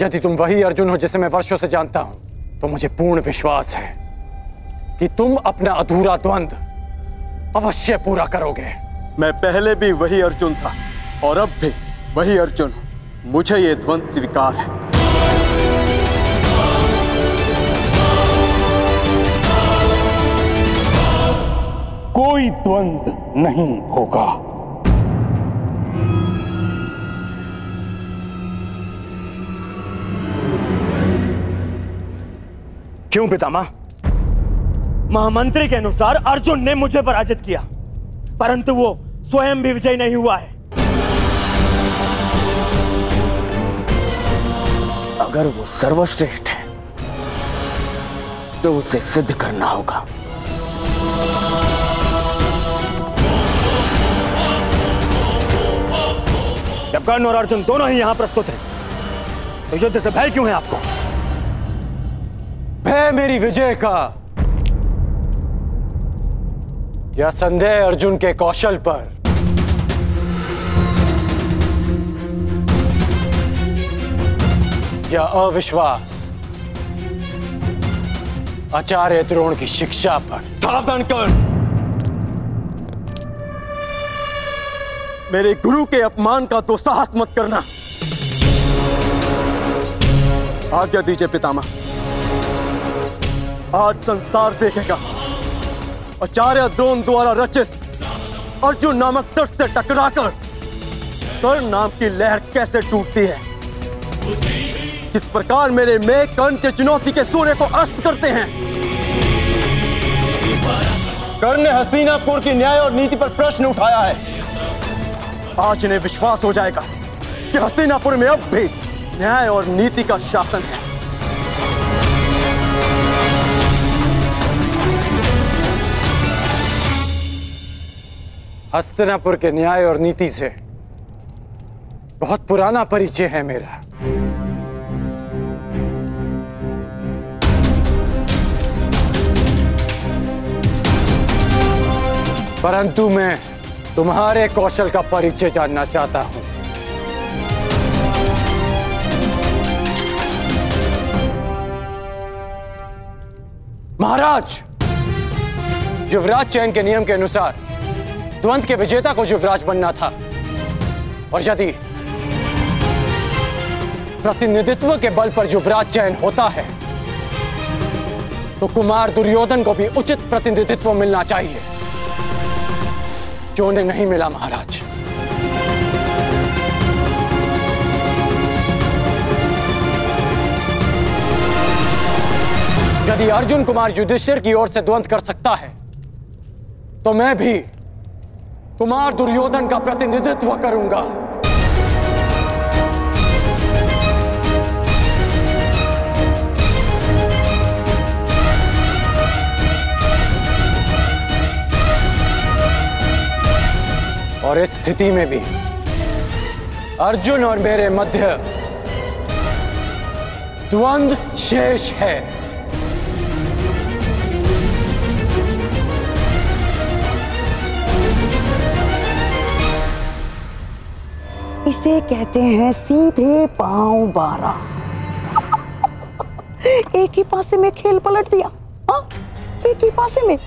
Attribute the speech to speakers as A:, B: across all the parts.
A: यदि तुम वही अर्जुन हो जिसे मैं वर्षों से जानता हूं, तो मुझे पूर्ण विश्वास है कि तुम अपना अधूरा द्वंद अवश्य पूरा करोगे।
B: मैं पहले भी वही अर्जुन था और अब भी वही अर्जुन हूं। मुझे ये द्वंद स्वीकार है।
C: कोई द्वंद नहीं होगा।
D: क्यों पितामह? महामंत्री के अनुसार अर्जुन ने मुझे पराजित किया, परंतु वो स्वयं भी विजयी नहीं हुआ है। अगर वो सर्वश्रेष्ठ है तो उसे सिद्ध करना होगा। जब कर्ण और अर्जुन दोनों ही यहां प्रस्तुत हैं, तो युद्ध से भय क्यों है आपको?
A: भय मेरी विजय का या संदेह अर्जुन के कौशल पर? या अविश्वास आचार्य द्रोण की शिक्षा पर?
B: सावधान कर। मेरे गुरु के अपमान का दुस्साहस मत करना। आज्ञा दीजिए पितामह। आज संसार देखेगा आचार्य द्रोण द्वारा रचित अर्जुन नामक तट से टकराकर कर्ण नाम की लहर कैसे टूटती है। किस प्रकार मेरे में कर्ण के चुनौती के सूर्य को अस्त करते हैं। कर्ण ने हस्तिनापुर की न्याय और नीति पर प्रश्न उठाया है। आज इन्हें विश्वास हो जाएगा कि हस्तिनापुर में अब भी न्याय और नीति का शासन है।
A: हस्तिनापुर के न्याय और नीति से बहुत पुराना परिचय है मेरा। परंतु मैं तुम्हारे कौशल का परिचय जानना चाहता हूं। महाराज, युवराज चयन के नियम के अनुसार द्वंद के विजेता को युवराज बनना था, और यदि प्रतिनिधित्व के बल पर युवराज चयन होता है तो कुमार दुर्योधन को भी उचित प्रतिनिधित्व मिलना चाहिए, जो उन्हें नहीं मिला। महाराज, यदि अर्जुन कुमार युधिष्ठिर की ओर से द्वंद कर सकता है तो मैं भी कुमार दुर्योधन का प्रतिनिधित्व करूंगा। और इस स्थिति में भी अर्जुन और मेरे मध्य द्वंद शेष है।
E: इसे कहते हैं सीधे पांव 12। एक ही पासे में खेल पलट दिया। हाँ? एक ही पासे में।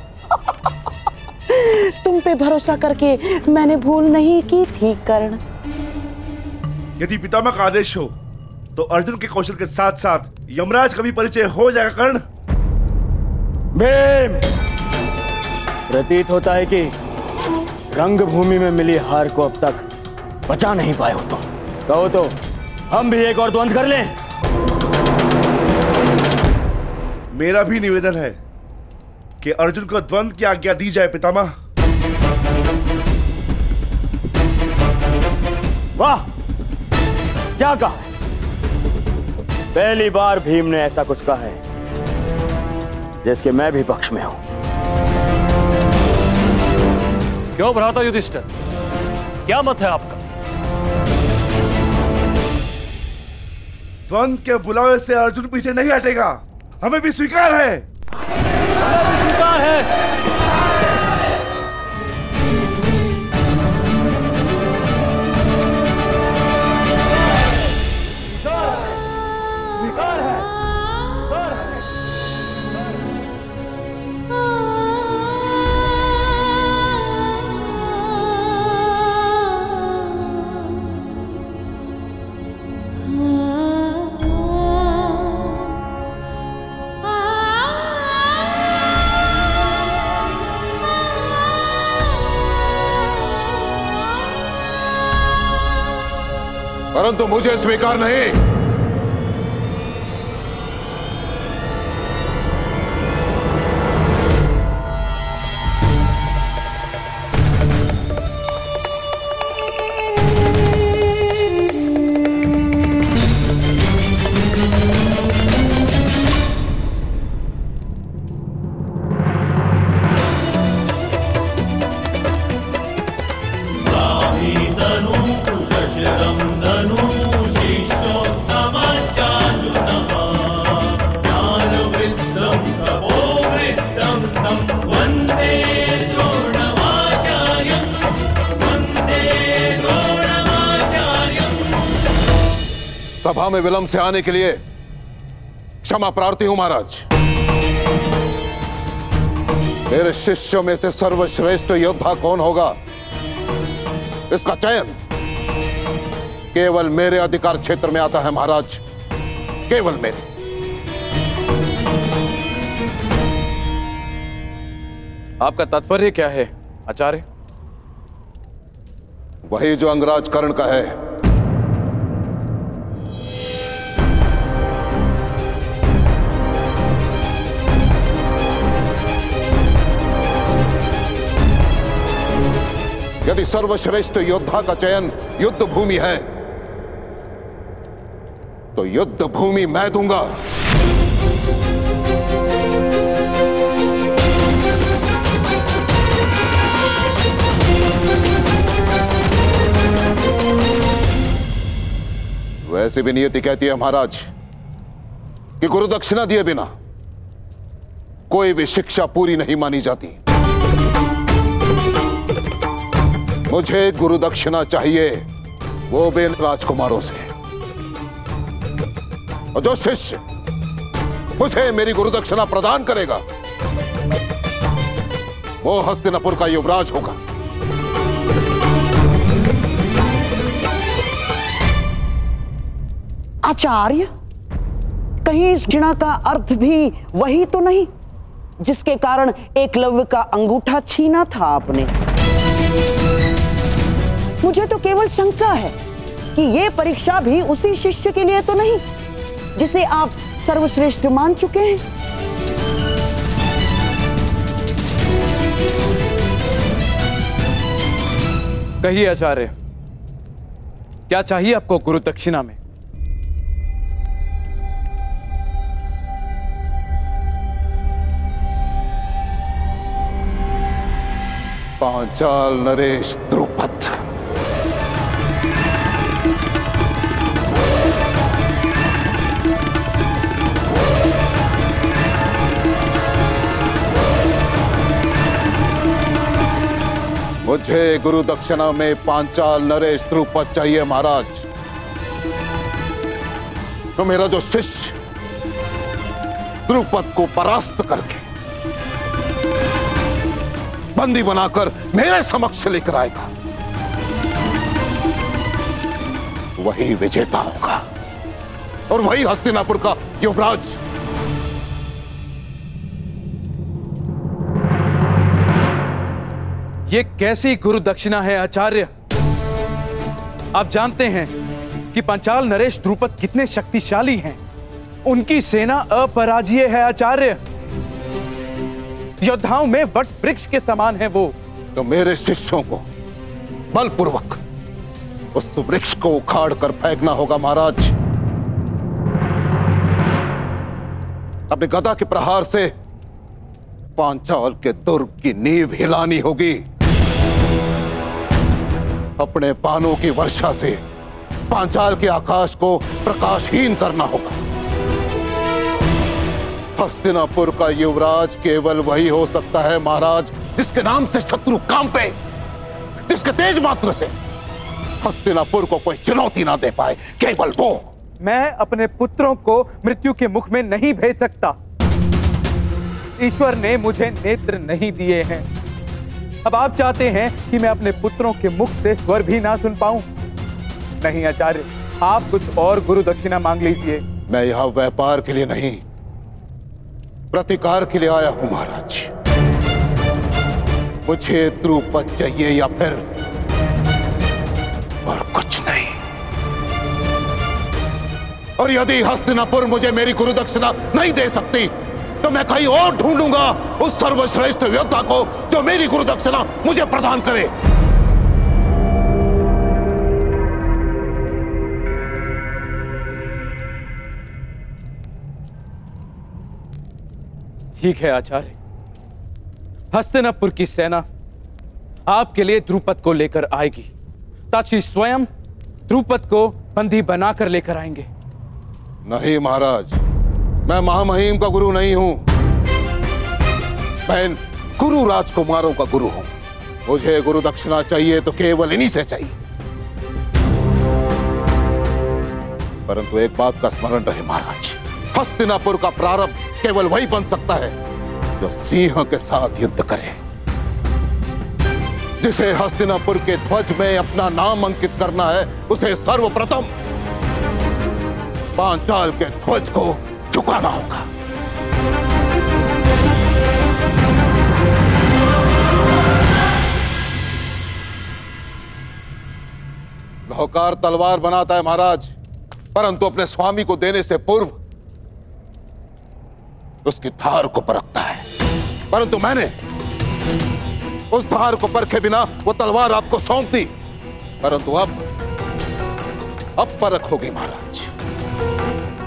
E: तुम पे भरोसा करके मैंने भूल नहीं की थी कर्ण।
F: यदि पितामह का आदेश हो तो अर्जुन के कौशल के साथ साथ यमराज का भी परिचय हो जाएगा। कर्ण,
D: भीम, प्रतीत होता है कि रंगभूमि में मिली हार को अब तक बचा नहीं पाए हो। तो कहो तो हम भी एक और द्वंद कर लें।
F: मेरा भी निवेदन है कि अर्जुन को द्वंद की आज्ञा दी जाए पितामह।
D: वाह, क्या कहा है? पहली बार भीम ने ऐसा कुछ कहा है जिसके मैं भी पक्ष में हूं।
G: क्यों भ्राता युधिष्ठिर, क्या मत है आपका?
F: द्वंद के बुलावे से अर्जुन पीछे नहीं हटेगा। हमें भी स्वीकार है।
D: हमें भी स्वीकार है।
C: परंतु मुझे स्वीकार नहीं। सभा में विलंब से आने के लिए क्षमा प्रार्थी हूं महाराज। मेरे शिष्यों में से सर्वश्रेष्ठ योद्धा कौन होगा, इसका चयन केवल मेरे अधिकार क्षेत्र में आता है महाराज, केवल मेरे।
G: आपका तात्पर्य क्या है आचार्य?
C: वही जो अंगराज कर्ण का है। यदि सर्वश्रेष्ठ योद्धा का चयन युद्ध भूमि है तो युद्ध भूमि मैं दूंगा। वैसे भी नियति कहती है महाराज कि गुरु दक्षिणा दिए बिना कोई भी शिक्षा पूरी नहीं मानी जाती। मुझे गुरु दक्षिणा चाहिए, वो भी राजकुमारों से। और जो शिष्य मुझे मेरी गुरु दक्षिणा प्रदान करेगा वो हस्तिनापुर का युवराज होगा।
E: आचार्य, कहीं इस घृणा का अर्थ भी वही तो नहीं जिसके कारण एकलव्य का अंगूठा छीना था आपने? मुझे तो केवल शंका है कि यह परीक्षा भी उसी शिष्य के लिए तो नहीं जिसे आप सर्वश्रेष्ठ मान चुके हैं।
G: कहिए आचार्य, क्या चाहिए आपको गुरु दक्षिणा में?
C: पांचाल नरेश द्रुपद। मुझे गुरु दक्षिणा में पांचाल नरेश द्रुपद चाहिए महाराज। तो मेरा जो शिष्य द्रुपद को परास्त करके बंदी बनाकर मेरे समक्ष लेकर आएगा वही विजेता होगा और वही हस्तिनापुर का युवराज।
G: ये कैसी गुरु दक्षिणा है आचार्य? आप जानते हैं कि पांचाल नरेश द्रुपद कितने शक्तिशाली हैं। उनकी सेना अपराजेय है आचार्य। योद्धाओं में वट वृक्ष के समान है वो।
C: तो मेरे शिष्यों को बलपूर्वक उस वृक्ष को उखाड़ कर फेंकना होगा महाराज। अपने गदा के प्रहार से पांचाल के दुर्ग की नींव हिलानी होगी। अपने बाणों की वर्षा से पांचाल के आकाश को प्रकाशहीन करना होगा। हस्तिनापुर का युवराज केवल वही हो सकता है महाराज जिसके नाम से शत्रु कांपे, जिसके तेज मात्र से हस्तिनापुर को कोई चुनौती ना दे पाए, केवल वो।
G: मैं अपने पुत्रों को मृत्यु के मुख में नहीं भेज सकता। ईश्वर ने मुझे नेत्र नहीं दिए हैं। अब आप चाहते हैं कि मैं अपने पुत्रों के मुख से स्वर भी ना सुन पाऊं? नहीं आचार्य, आप कुछ और गुरु दक्षिणा मांग लीजिए।
C: मैं यहां व्यापार के लिए नहीं, प्रतिकार के लिए आया हूं महाराज। मुझे द्रुपद चाहिए या फिर और कुछ नहीं। और यदि हस्तिनापुर मुझे मेरी गुरु दक्षिणा नहीं दे सकती तो मैं कहीं और ढूंढूंगा उस सर्वश्रेष्ठ योद्धा को जो मेरी गुरु दक्षिणा मुझे प्रदान करे।
G: ठीक है आचार्य, हस्तिनापुर की सेना आपके लिए द्रुपद को लेकर आएगी। ताची स्वयं द्रुपद को बंदी बनाकर लेकर आएंगे।
C: नहीं महाराज, मैं महामहिम का गुरु नहीं हूं, मैं गुरु राजकुमारों का गुरु हूं। मुझे गुरु दक्षिणा चाहिए तो केवल इन्हीं से चाहिए। परंतु एक बात का स्मरण रहे महाराज, हस्तिनापुर का प्रारंभ केवल वही बन सकता है जो सिंह के साथ युद्ध करे। जिसे हस्तिनापुर के ध्वज में अपना नाम अंकित करना है उसे सर्वप्रथम पांचाल के ध्वज को झुकाना होगा। नौकार तलवार बनाता है महाराज, परंतु अपने स्वामी को देने से पूर्व उसकी धार को परखता है। परंतु मैंने उस धार को परखे बिना वो तलवार आपको सौंप दी, परंतु अब परख होगी महाराज।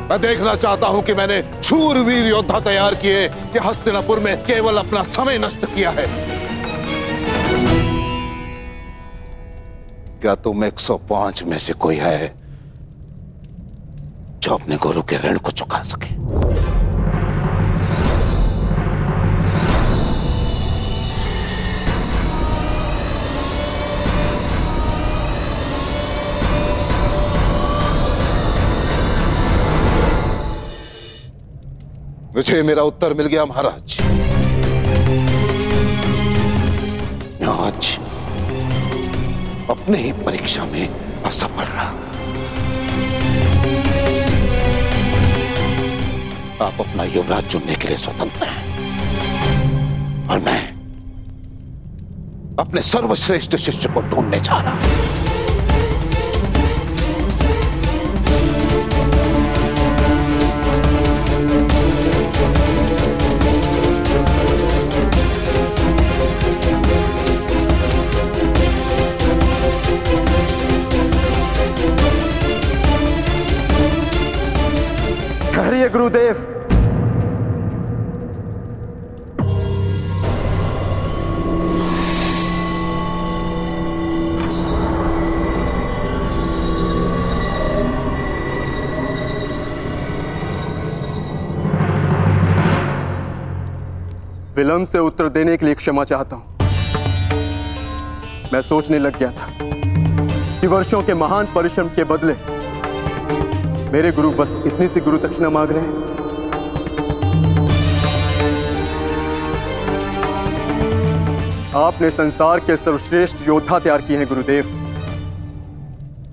C: मैं देखना चाहता हूं कि मैंने शूरवीर योद्धा तैयार किए कि हस्तिनापुर में केवल अपना समय नष्ट किया है। क्या तुम 105 में से कोई है जो अपने गुरु के ऋण को चुका सके? मुझे मेरा उत्तर मिल गया महाराज। आज अपने ही परीक्षा में असफल रहा। आप अपना युवराज चुनने के लिए स्वतंत्र हैं और मैं अपने सर्वश्रेष्ठ शिष्य को ढूंढने जा रहा हूं।
B: गुरुदेव, विलंब से उत्तर देने के लिए क्षमा चाहता हूं। मैं सोचने लग गया था कि वर्षों के महान परिश्रम के बदले मेरे गुरु बस इतनी सी गुरु दक्षिणा मांग रहे हैं। आपने संसार के सर्वश्रेष्ठ योद्धा तैयार किए हैं गुरुदेव,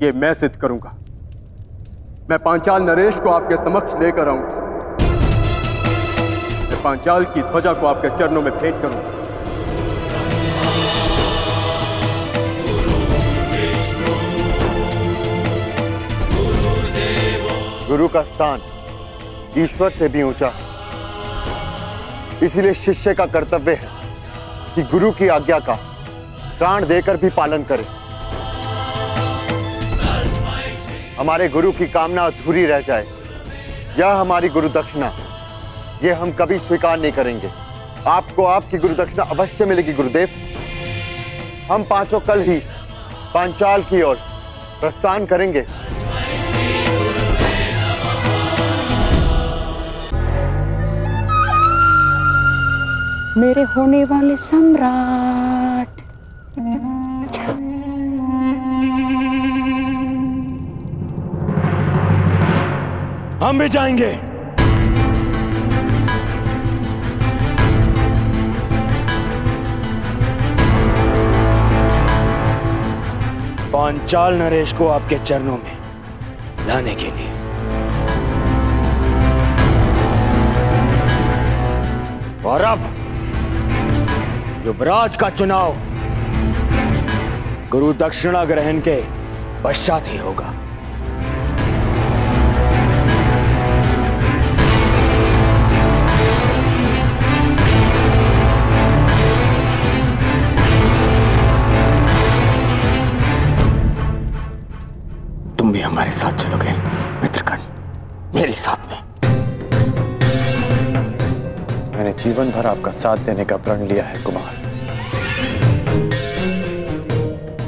B: ये मैं सिद्ध करूंगा। मैं पांचाल नरेश को आपके समक्ष लेकर आऊंगा। मैं पांचाल की ध्वजा को आपके चरणों में भेंट करूंगा।
H: गुरु का स्थान ईश्वर से भी ऊंचा है, इसीलिए शिष्य का कर्तव्य है कि गुरु की आज्ञा का प्राण देकर भी पालन करे। हमारे गुरु की कामना अधूरी रह जाए, यह हमारी गुरु दक्षिणा, यह हम कभी स्वीकार नहीं करेंगे। आपको आपकी गुरु दक्षिणा अवश्य मिलेगी गुरुदेव। हम पांचों कल ही पांचाल की ओर प्रस्थान करेंगे।
E: मेरे होने वाले सम्राट।
H: हम भी जाएंगे। पांचाल नरेश को आपके चरणों में लाने के लिए।
D: और अब युवराज का चुनाव गुरु दक्षिणा ग्रहण के पश्चात ही होगा। हमारे साथ चलोगे मित्रकर्ण, मेरे साथ में?
A: मैंने जीवन भर आपका साथ देने का प्रण लिया है कुमार।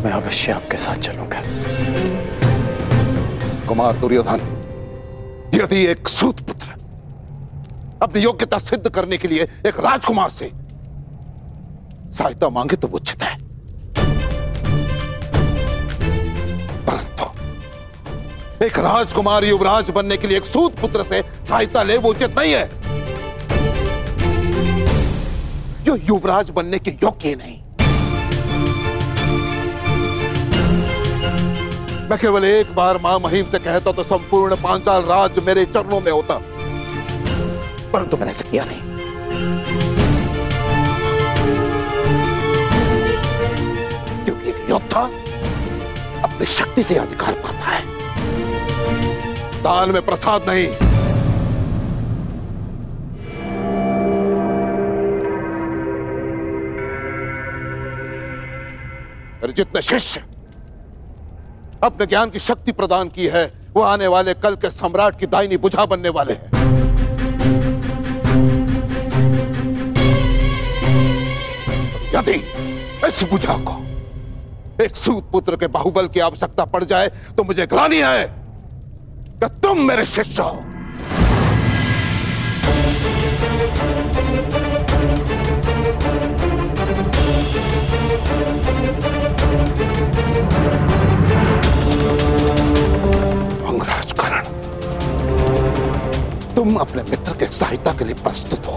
A: मैं अवश्य आपके साथ चलूंगा।
C: कुमार दुर्योधन, यदि एक सूत पुत्र अपनी योग्यता सिद्ध करने के लिए एक राजकुमार से सहायता मांगे तो वो उचित है, परंतु एक राजकुमार युवराज बनने के लिए एक सूत पुत्र से सहायता ले वो उचित नहीं है। जो युवराज बनने के योग्य नहीं। मैं केवल एक बार मां महिम से कहता तो संपूर्ण पांचाल राज मेरे चरणों में होता, परंतु मैंने ऐसा किया नहीं। क्योंकि एक योद्धा अपनी शक्ति से अधिकार पाता है, दान में प्रसाद नहीं। जितने शिष्य अपने ज्ञान की शक्ति प्रदान की है वो आने वाले कल के सम्राट की दाहिनी भुजा बनने वाले हैं। यदि इस भुजा को एक सूत पुत्र के बाहुबल की आवश्यकता पड़ जाए तो मुझे ग्लानि है कि तुम मेरे शिष्य हो। अंगराज कर्ण, तुम अपने मित्र के सहायता के लिए प्रस्तुत हो,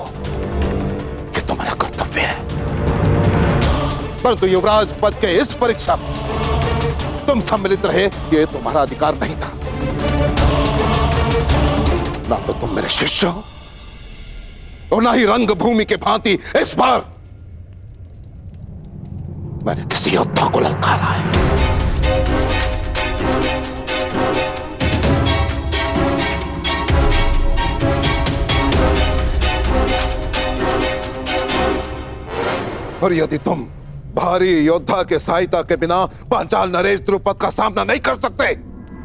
C: ये तुम्हारा कर्तव्य है। परंतु युवराज पद के इस परीक्षा में तुम सम्मिलित रहे, ये तुम्हारा अधिकार नहीं था। ना तो तुम मेरे शिष्य हो और ना ही रंगभूमि के भांति इस बार मैंने किसी योद्धा को ललकारा है। और यदि तुम भारी योद्धा के सहायता के बिना पांचाल नरेश द्रुपद का सामना नहीं कर सकते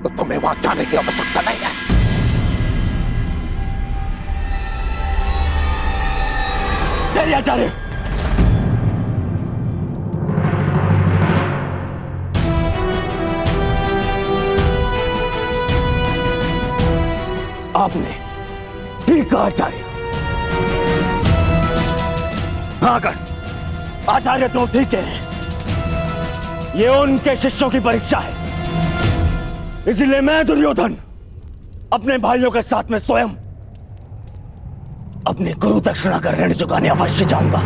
C: तो तुम्हें वहां जाने की आवश्यकता नहीं है।
D: आचार्य, आपने ठीक कहा आचार्य। हाँ कर आचार्य, तुम ठीक कह रहे हैं। ये उनके शिष्यों की परीक्षा है, इसलिए मैं दुर्योधन अपने भाइयों के साथ में स्वयं अपने गुरु दक्षिणा का ऋण चुकाने अवश्य जाऊंगा।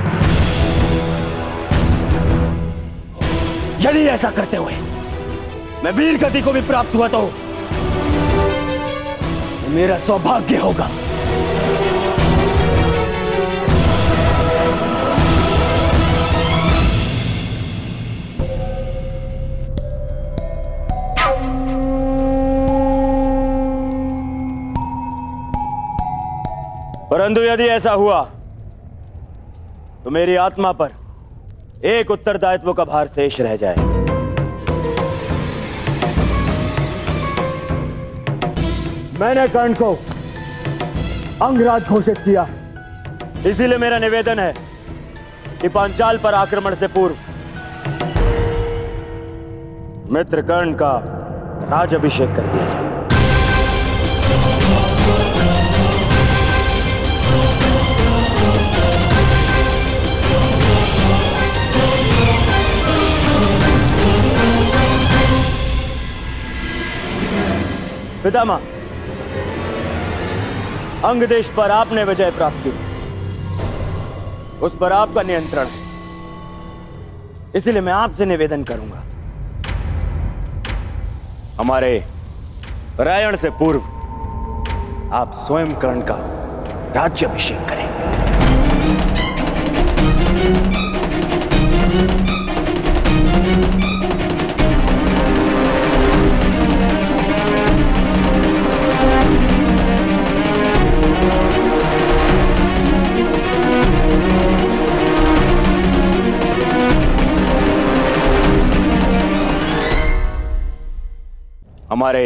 D: यदि ऐसा करते हुए मैं वीर गति को भी प्राप्त हुआ तो मेरा सौभाग्य होगा। परंतु यदि ऐसा हुआ तो मेरी आत्मा पर एक उत्तरदायित्व का भार शेष रह जाए। मैंने कर्ण को अंगराज घोषित किया, इसीलिए मेरा निवेदन है कि पांचाल पर आक्रमण से पूर्व मित्र कर्ण का राज अभिषेक कर दिया जाए। पितामह, अंग देश पर आपने विजय प्राप्त की, उस पर आपका नियंत्रण है, इसलिए मैं आपसे निवेदन करूंगा, हमारे परायण से पूर्व आप स्वयं कर्ण का राज्याभिषेक करें। हमारे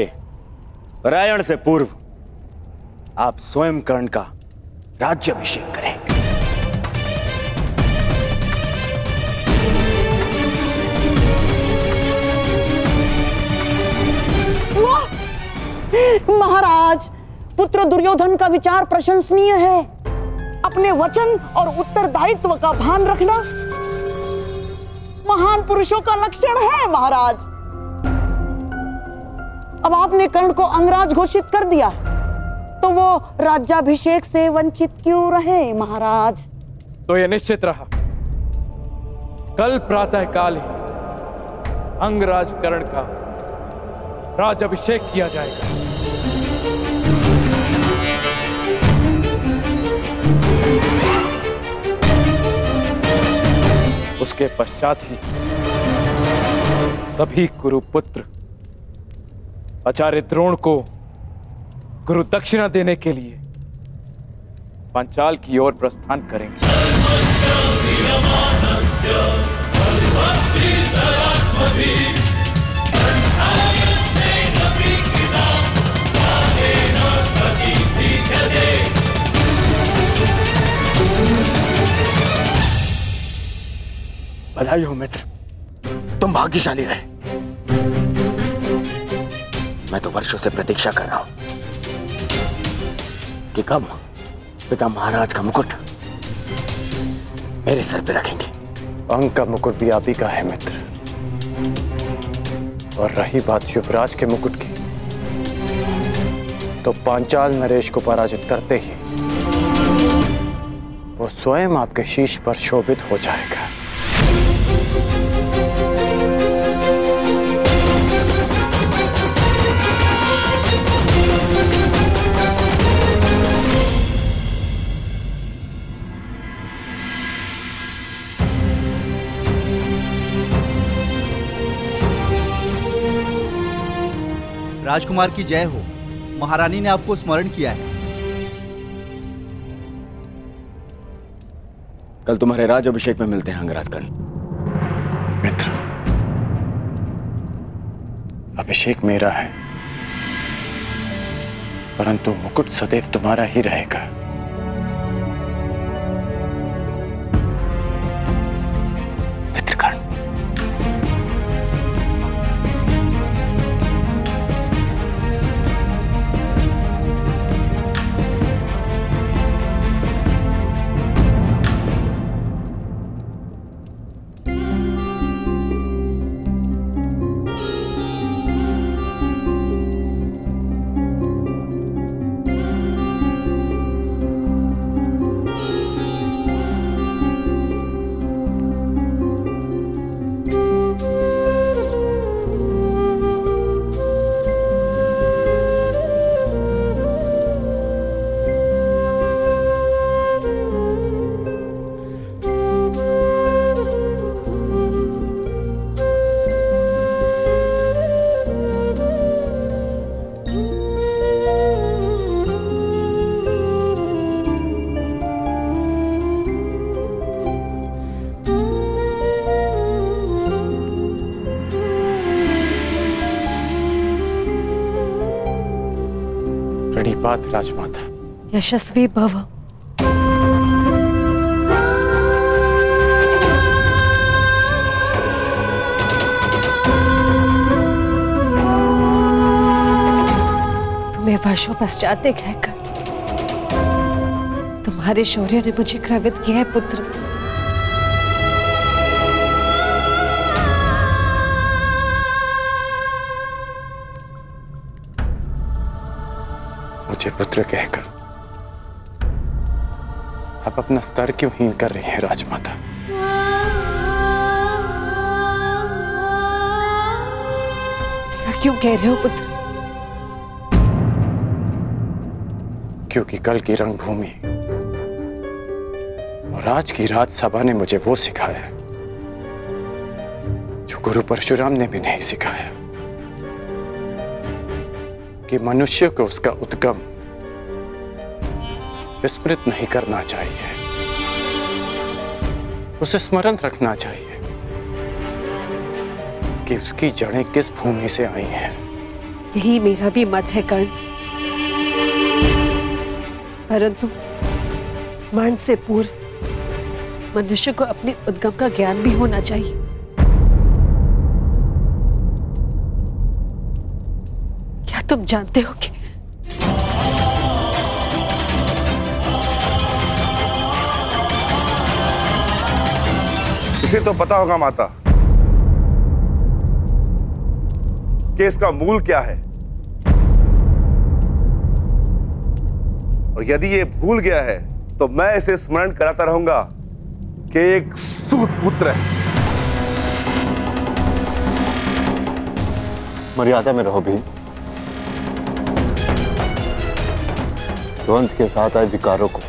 D: रायण से पूर्व आप स्वयं कर्ण का राज्याभिषेक करें।
E: महाराज, पुत्र दुर्योधन का विचार प्रशंसनीय है। अपने वचन और उत्तरदायित्व का भान रखना महान पुरुषों का लक्षण है महाराज। अब आपने कर्ण को अंगराज घोषित कर दिया, तो वो राज्याभिषेक से वंचित क्यों रहे महाराज?
G: तो यह निश्चित रहा, कल प्रातः काल ही अंगराज कर्ण का राज्याभिषेक किया जाएगा। उसके पश्चात ही सभी कुरुपुत्र आचार्य द्रोण को गुरु दक्षिणा देने के लिए पांचाल की ओर प्रस्थान करेंगे।
D: बधाई हो मित्र, तुम भाग्यशाली रहे। मैं तो वर्षों से प्रतीक्षा कर रहा हूं कि कब पिता महाराज का मुकुट मेरे सर पे रखेंगे।
A: अंग का मुकुट भी आप ही का है मित्र, और रही बात युवराज के मुकुट की, तो पांचाल नरेश को पराजित करते ही वो स्वयं आपके शीश पर शोभित हो जाएगा।
I: राजकुमार की जय हो। महारानी ने आपको स्मरण किया है।
D: कल तुम्हारे राज्याभिषेक में मिलते हैं अंगराज कर्ण।
A: मित्र, अभिषेक मेरा है, परंतु मुकुट सदैव तुम्हारा ही रहेगा।
D: मित्र कर्ण,
A: प्रणिपात राजमाता।
J: यशस्वी भव। तुम्हें वर्षों पश्चात देखकर तुम्हारे शौर्य ने मुझे गर्वित किया है पुत्र।
A: मुझे पुत्र कहकर आप अपना स्तर क्यों हीन कर रही हैं राजमाता?
J: ऐसा क्यों कह रहे हो पुत्र?
A: क्योंकि कल की रंगभूमि और आज की राजसभा ने मुझे वो सिखाया जो गुरु परशुराम ने भी नहीं सिखाया, कि मनुष्य को उसका उद्गम विस्मृत नहीं करना चाहिए, उसे स्मरण रखना चाहिए कि उसकी जड़ें किस भूमि से आई हैं
J: यही मेरा भी मत है कर्ण, परंतु स्मरण से पूर्व मनुष्य को अपने उद्गम का ज्ञान भी होना चाहिए। क्या तुम जानते हो कि
F: इसे तो पता होगा माता कि इसका मूल क्या है, और यदि ये भूल गया है तो मैं इसे स्मरण कराता रहूंगा कि एक सूत पुत्र है।
H: मर्यादा में रहो भीम। द्वंद के साथ आए विकारों को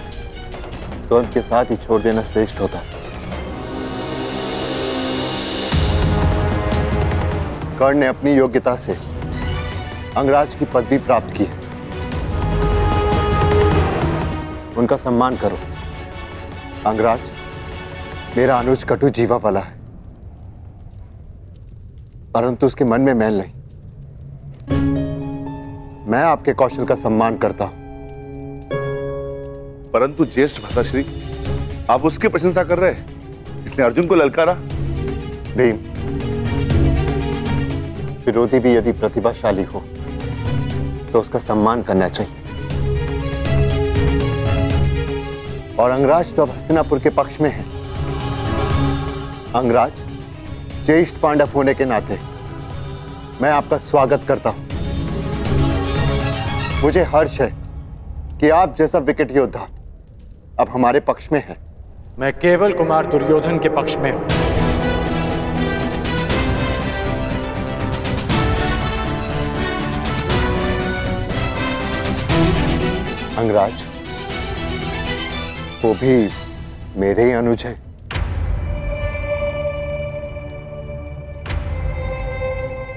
H: द्वंद के साथ ही छोड़ देना श्रेष्ठ होता है। कर्ण ने अपनी योग्यता से अंगराज की पदवी प्राप्त की है, उनका सम्मान करो। अंगराज मेरा अनुज कटु जीवा वाला है, परंतु उसके मन में मैल नहीं। मैं आपके कौशल का सम्मान करता हूं,
F: परंतु ज्येष्ठ भ्राताश्री, आप उसकी प्रशंसा कर रहे हैं जिसने अर्जुन को ललकारा।
H: भीम, विरोधी भी यदि प्रतिभाशाली हो तो उसका सम्मान करना चाहिए। और अंगराज तो अब हस्तिनापुर के पक्ष में है। अंगराज, ज्येष्ठ पांडव होने के नाते मैं आपका स्वागत करता हूं। मुझे हर्ष है कि आप जैसा विकट योद्धा अब हमारे पक्ष में है।
A: मैं केवल कुमार दुर्योधन के पक्ष में हूं।
H: अंगराज, वो भी मेरे ही अनुज है।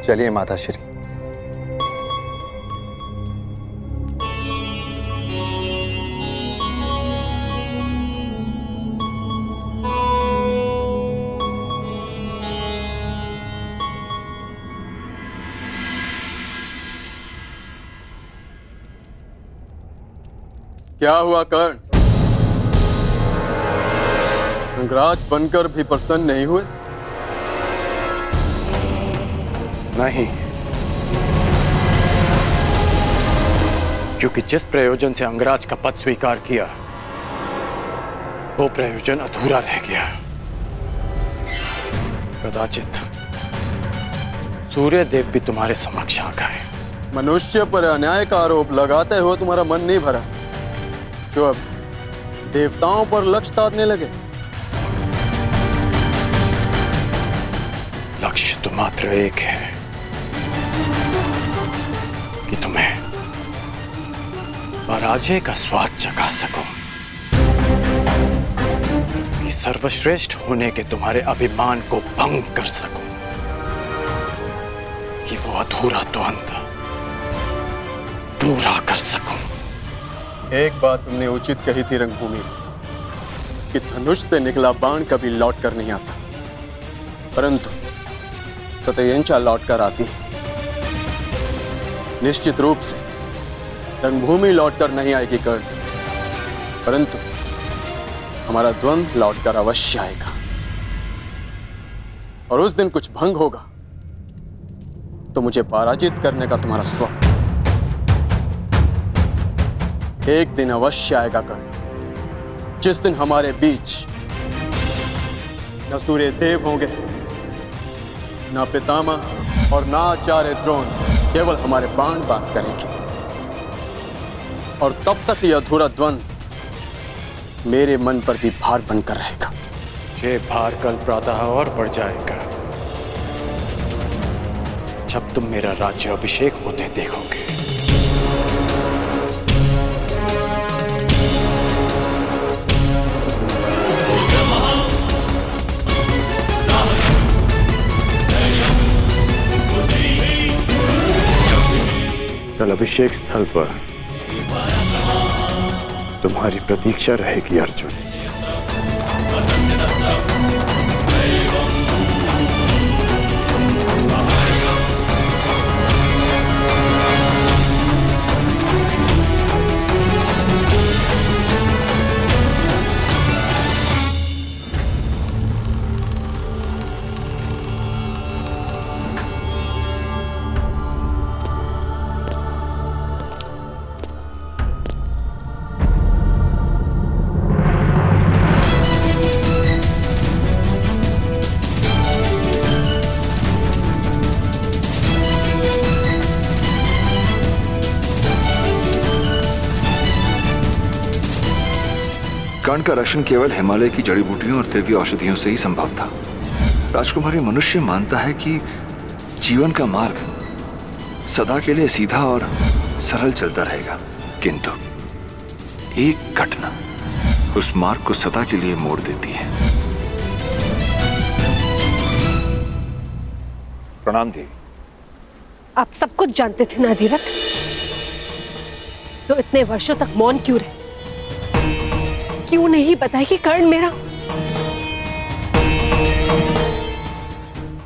H: चलिए माताश्री।
B: क्या हुआ कर्ण? अंगराज बनकर भी प्रसन्न नहीं हुए?
A: नहीं, क्योंकि जिस प्रयोजन से अंगराज का पद स्वीकार किया वो प्रयोजन अधूरा रह गया। कदाचित सूर्यदेव भी तुम्हारे समक्ष आ गए।
B: मनुष्य पर अन्याय का आरोप लगाते हुए तुम्हारा मन नहीं भरा, जो अब देवताओं पर लक्ष्य साधने लगे?
A: लक्ष्य तो मात्र एक है कि तुम्हें पराजय का स्वाद चखा सकूं, कि सर्वश्रेष्ठ होने के तुम्हारे अभिमान को भंग कर सकूं, कि वो अधूरा द्वंद पूरा कर सकूं।
B: एक बात तुमने उचित कही थी रंगभूमि, कि धनुष से निकला बाण कभी लौट कर नहीं आता, परंतु सत्यंचा लौट कर आती है। निश्चित रूप से रंगभूमि लौट कर नहीं आएगी कर्ण, परंतु हमारा द्वंद्व लौट कर अवश्य आएगा। और उस दिन कुछ भंग होगा तो मुझे पराजित करने का तुम्हारा स्वप्न एक दिन अवश्य आएगा कर्ण, जिस दिन हमारे बीच न सूर्यदेव होंगे, न पितामह और न आचार्य द्रोण, केवल हमारे बाण बात करेंगे। और तब तक यह अधूरा द्वंद्व मेरे मन पर भी भार बनकर रहेगा।
A: ये भार कल प्रातः और बढ़ जाएगा जब तुम मेरा राज्य अभिषेक होते देखोगे। कल अभिषेक स्थल पर तुम्हारी प्रतीक्षा रहेगी अर्जुन।
K: कर्ण का रक्षण केवल हिमालय की जड़ी बूटियों और दैवीय औषधियों से ही संभव था। राजकुमारी, मनुष्य मानता है कि जीवन का मार्ग सदा के लिए सीधा और सरल चलता रहेगा, किंतु एक घटना उस मार्ग को सदा के लिए मोड़ देती है।
L: प्रणाम देवी।
J: आप सब कुछ जानते थे ना अधिरथ, तो इतने वर्षों तक मौन क्यों रहे? क्यों नहीं बताया कि कर्ण मेरा?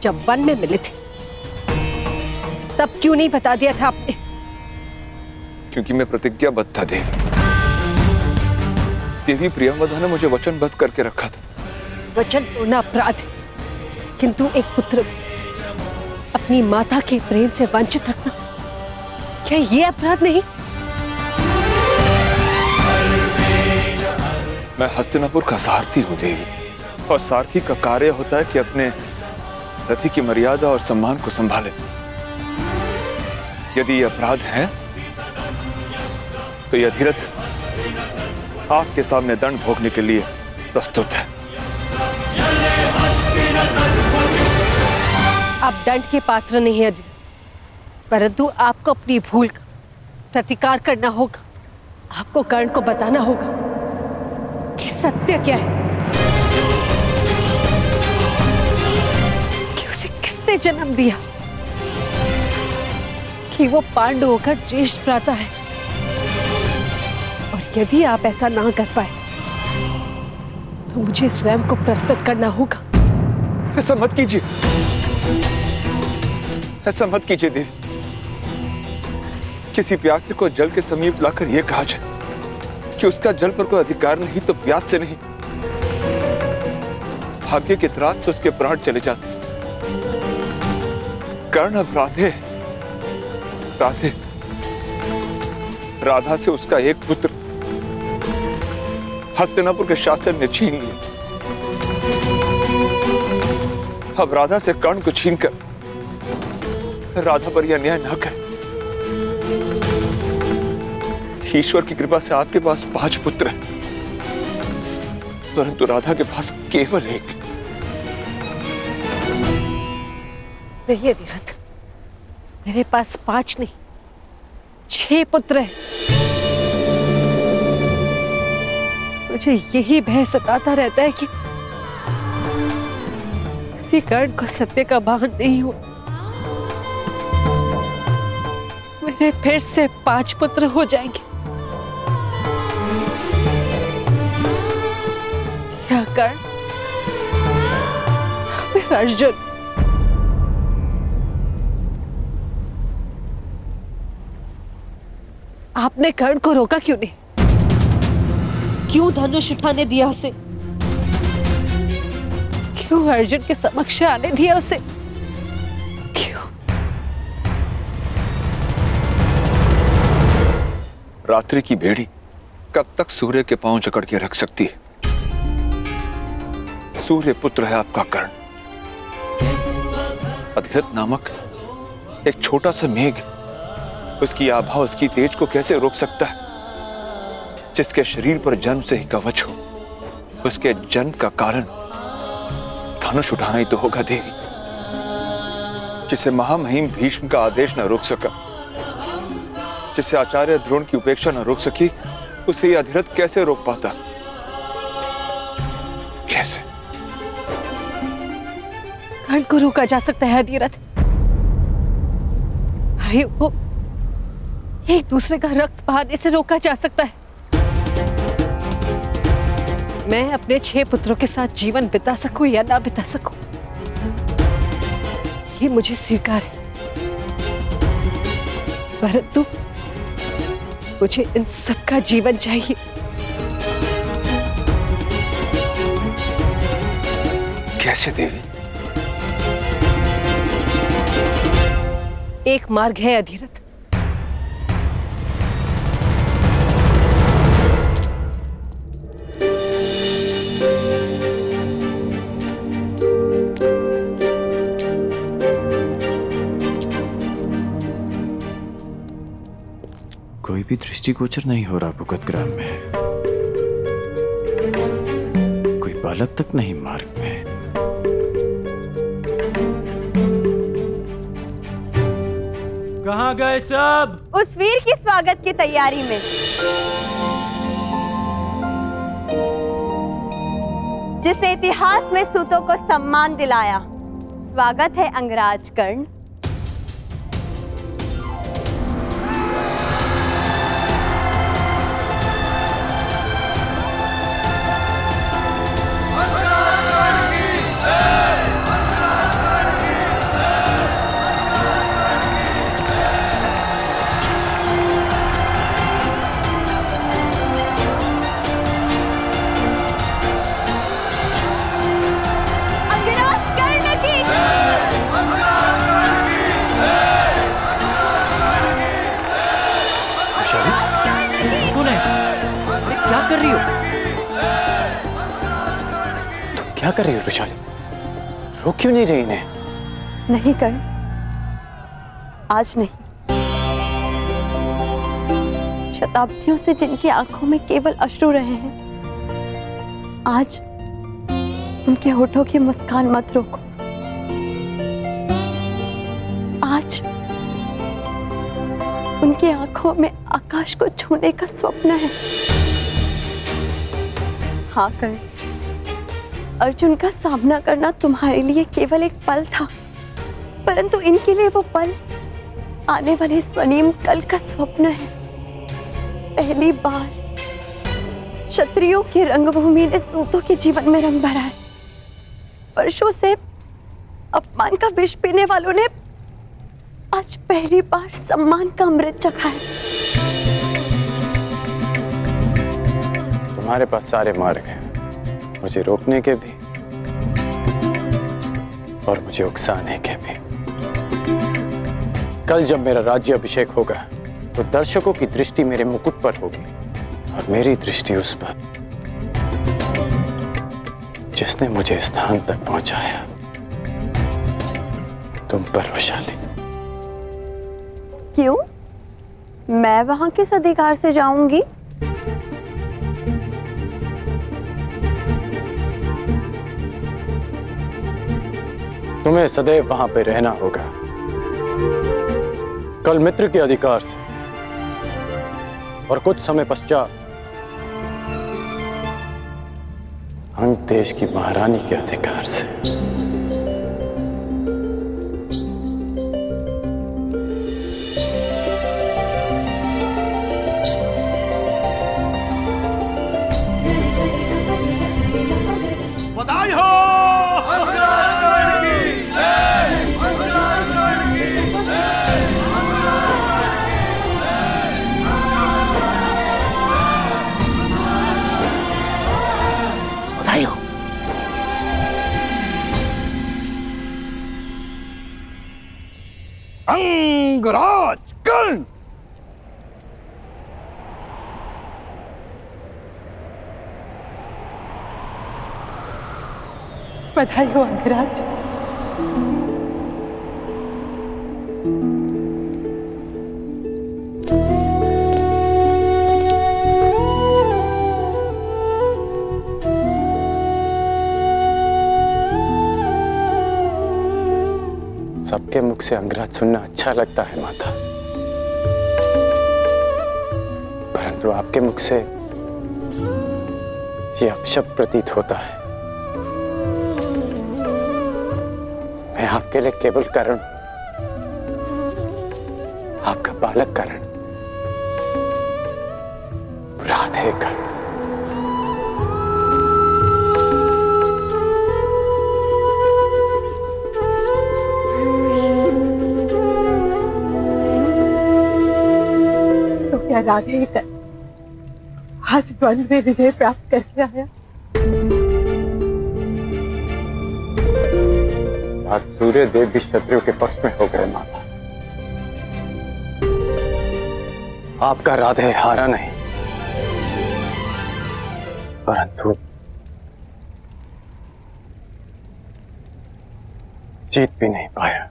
J: जब वन में मिले थे तब क्यों नहीं बता दिया था आपने?
L: क्योंकि मैं प्रतिज्ञाबद्ध था देवी। देवी प्रियंवदा ने मुझे वचनबद्ध करके रखा था।
J: वचन तोड़ना अपराध है, किंतु एक पुत्र अपनी माता के प्रेम से वंचित रखना, क्या ये अपराध नहीं?
L: मैं हस्तिनापुर का सारथी हूँ देवी, और सारथी का कार्य होता है कि अपने रथी की मर्यादा और सम्मान को संभाले। यदि ये अपराध है तो ये अधिरथ आपके सामने दंड भोगने के लिए प्रस्तुत है।
J: आप दंड के पात्र नहीं है अधिरथ, परंतु आपको अपनी भूल का प्रतिकार करना होगा। आपको कर्ण को बताना होगा कि सत्य क्या है, कि उसे किसने जन्म दिया, कि वो पांडवों का ज्येष्ठ भ्राता है। और यदि आप ऐसा ना कर पाए तो मुझे स्वयं को प्रस्तुत करना होगा।
L: ऐसा मत कीजिए, ऐसा मत कीजिए देवी। किसी प्यासे को जल के समीप लाकर यह कहा जाए कि उसका जल पर कोई अधिकार नहीं तो प्यास से नहीं, भाग्य के त्रास से उसके प्राण चले जाते। कर्ण अब राधे राधा से उसका एक पुत्र हस्तिनापुर के शासन ने छीन लिया। अब राधा से कर्ण को छीनकर राधा पर यह अन्याय न कर। ईश्वर की कृपा से आपके पास 5 पुत्र हैं, परंतु राधा के पास केवल एक।
J: नहीं अधिरथ, मेरे पास 5 नहीं 6 पुत्र हैं। मुझे यही भय सताता रहता है कि यदि कर्ण को सत्य का भान नहीं हुआ, मेरे फिर से 5 पुत्र हो जाएंगे। क्या कर्ण, मेरा अर्जुन, आपने कर्ण को रोका क्यों नहीं? क्यों धनुष उठाने दिया उसे? क्यों अर्जुन के समक्ष आने दिया उसे? क्यों?
L: रात्रि की भेड़ी कब तक सूर्य के पांव जकड़ के रख सकती है? सूर्य पुत्र है आपका कर्ण। अधिरथ नामक एक छोटा सा मेघ उसकी आभा, उसकी तेज को कैसे रोक सकता है? जिसके शरीर पर जन्म से ही कवच हो, उसके जन्म का कारण धनुष उठाना ही तो होगा देवी। जिसे महामहिम भीष्म का आदेश न रोक सका, जिसे आचार्य द्रोण की उपेक्षा न रोक सकी, उसे यह अधिरथ कैसे रोक पाता? कैसे?
J: कर्ण को रोका जा सकता है अधिरथ। भाइयों को एक दूसरे का रक्त बहाने से रोका जा सकता है। मैं अपने 6 पुत्रों के साथ जीवन बिता सकूं या ना बिता सकूं, ये मुझे स्वीकार है, परंतु मुझे इन सबका जीवन चाहिए।
L: कैसे देवी?
J: एक मार्ग है अधिरथ।
K: कोई भी दृष्टिगोचर नहीं हो रहा भुगत ग्राम में।
A: बालक तक नहीं मार्ग में।
M: कहाँ गए सब?
N: उस वीर की स्वागत की तैयारी में, जिसने इतिहास में सूतों को सम्मान दिलाया। स्वागत है अंगराज कर्ण।
A: कर रही हो? तुम क्या कर रही हो रुशाली? रोक क्यों नहीं रही इन्हें?
N: नहीं कर्ण, आज नहीं। शताब्दियों से जिनकी आंखों में केवल अश्रु रहे हैं, आज उनके होठों की मुस्कान मत रोको। आज उनकी आंखों में आकाश को छूने का स्वप्न है। हाँ कर्ण, अर्जुन का सामना करना तुम्हारे लिए केवल एक पल था, परंतु इनके लिए वो पल आने वाले स्वर्णिम कल का स्वप्न है। पहली बार क्षत्रियों की रंगभूमि ने सूतों के जीवन में रंग भरा है। वर्षों से अपमान का विष पीने वालों ने आज पहली बार सम्मान का अमृत चखा है।
A: तुम्हारे पास सारे मार्ग हैं, मुझे रोकने के भी और मुझे उकसाने के भी। कल जब मेरा राज्य अभिषेक होगा तो दर्शकों की दृष्टि मेरे मुकुट पर होगी और मेरी दृष्टि उस पर जिसने मुझे स्थान तक पहुंचाया, तुम पर वैशाली।
N: क्यों? मैं वहां किस अधिकार से जाऊंगी?
A: तुम्हें सदैव वहां पे रहना होगा, कल मित्र के अधिकार से और कुछ समय पश्चात अंग देश की महारानी के अधिकार से।
M: बधाई हो।
A: बधाई हो।
C: अंगराज कर्ण।
J: बधाई हो अंगराज।
A: सबके मुख से अंगराज सुनना अच्छा लगता है माता, परंतु आपके मुख से ये अपशब्द प्रतीत होता है। मैं आपके लिए केवल कर्ण, आपका बालक कर्ण, राधे कर्ण।
J: तो क्या राधे कर्ण आज द्वंद्व में विजय प्राप्त करके आया?
A: आज सूर्य देव भी शत्रुओं के पक्ष में हो गए माता। आपका राधे हारा नहीं, परंतु जीत भी नहीं पाया।